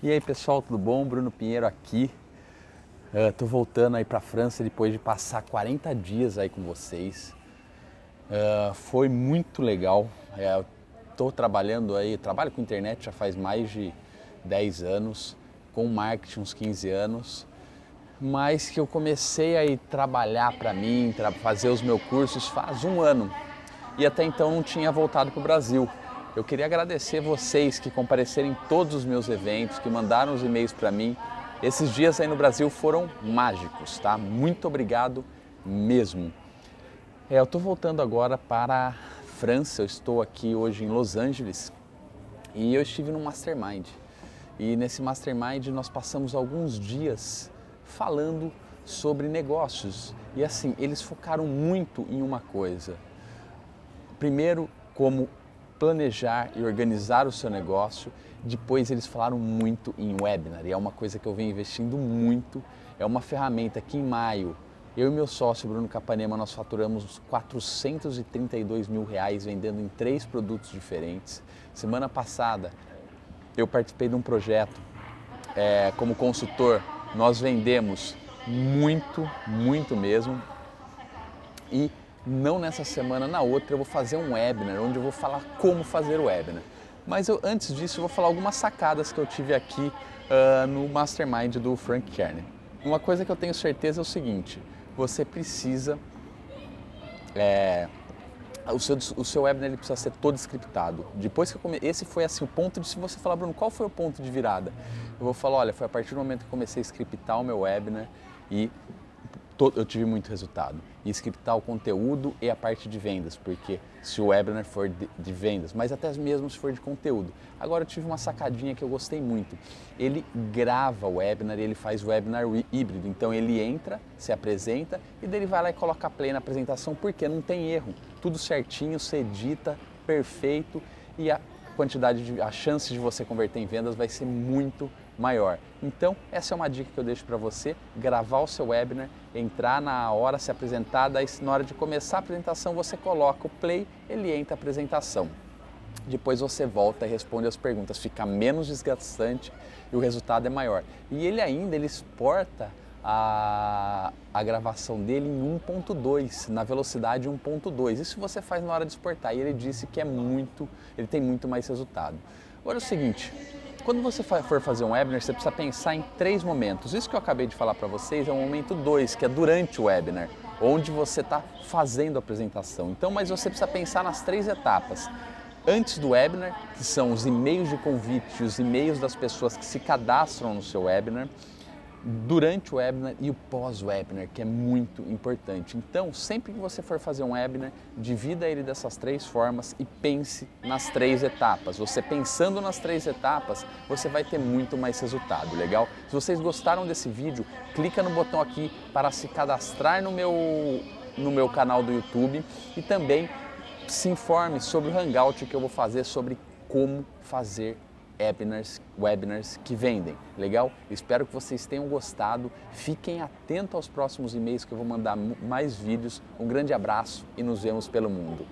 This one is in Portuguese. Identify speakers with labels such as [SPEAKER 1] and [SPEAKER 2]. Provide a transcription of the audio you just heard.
[SPEAKER 1] E aí pessoal, tudo bom? Bruno Pinheiro aqui. Tô voltando aí para a França depois de passar 40 dias aí com vocês. Foi muito legal. Tô trabalhando aí, trabalho com internet já faz mais de 10 anos, com marketing uns 15 anos, mas que eu comecei a trabalhar para mim, fazer os meus cursos faz um ano. E até então não tinha voltado para o Brasil. Eu queria agradecer vocês que compareceram em todos os meus eventos, que mandaram os e-mails para mim. Esses dias aí no Brasil foram mágicos, tá? Muito obrigado mesmo. Eu estou voltando agora para a França, eu estou aqui hoje em Los Angeles e eu estive num Mastermind. E nesse Mastermind nós passamos alguns dias falando sobre negócios. E assim, eles focaram muito em uma coisa. Primeiro, como planejar e organizar o seu negócio. Depois eles falaram muito em webinar, e é uma coisa que eu venho investindo muito. É uma ferramenta que em maio, eu e meu sócio Bruno Capanema, nós faturamos R$432 mil vendendo em 3 produtos diferentes. Semana passada eu participei de um projeto como consultor, nós vendemos muito mesmo. E não nessa semana, na outra eu vou fazer um webinar, onde eu vou falar como fazer o webinar. Mas antes disso eu vou falar algumas sacadas que eu tive aqui no Mastermind do Frank Kern. Uma coisa que eu tenho certeza é o seguinte: você precisa, o seu webinar ele precisa ser todo scriptado. Depois que esse foi assim o ponto de, se você falar, Bruno, qual foi o ponto de virada? Eu vou falar, olha, foi a partir do momento que eu comecei a scriptar o meu webinar e eu tive muito resultado. E scriptar o conteúdo e a parte de vendas, porque se o webinar for de vendas, mas até mesmo se for de conteúdo. Agora eu tive uma sacadinha que eu gostei muito. Ele grava o webinar e ele faz o webinar híbrido. Então ele entra, se apresenta e daí ele vai lá e coloca play na apresentação, porque não tem erro. Tudo certinho, você edita, perfeito, e a chance de você converter em vendas vai ser muito maior. Então, essa é uma dica que eu deixo para você: gravar o seu webinar, entrar na hora, se apresentar, daí na hora de começar a apresentação você coloca o play, ele entra a apresentação. Depois você volta e responde as perguntas, fica menos desgastante e o resultado é maior. E ele exporta a gravação dele em 1.2, na velocidade 1.2. Isso você faz na hora de exportar, e ele disse que ele tem muito mais resultado. Agora é o seguinte: quando você for fazer um webinar, você precisa pensar em 3 momentos. Isso que eu acabei de falar para vocês é o momento 2, que é durante o webinar, onde você está fazendo a apresentação. Então, mas você precisa pensar nas 3 etapas. Antes do webinar, que são os e-mails de convite, os e-mails das pessoas que se cadastram no seu webinar. Durante o webinar e o pós-webinar, que é muito importante. Então, sempre que você for fazer um webinar, divida ele dessas 3 formas e pense nas 3 etapas. Você pensando nas 3 etapas, você vai ter muito mais resultado, legal? Se vocês gostaram desse vídeo, clica no botão aqui para se cadastrar no meu canal do YouTube e também se informe sobre o Hangout que eu vou fazer sobre como fazer webinars que vendem, legal? Espero que vocês tenham gostado, fiquem atentos aos próximos e-mails que eu vou mandar mais vídeos. Um grande abraço e nos vemos pelo mundo.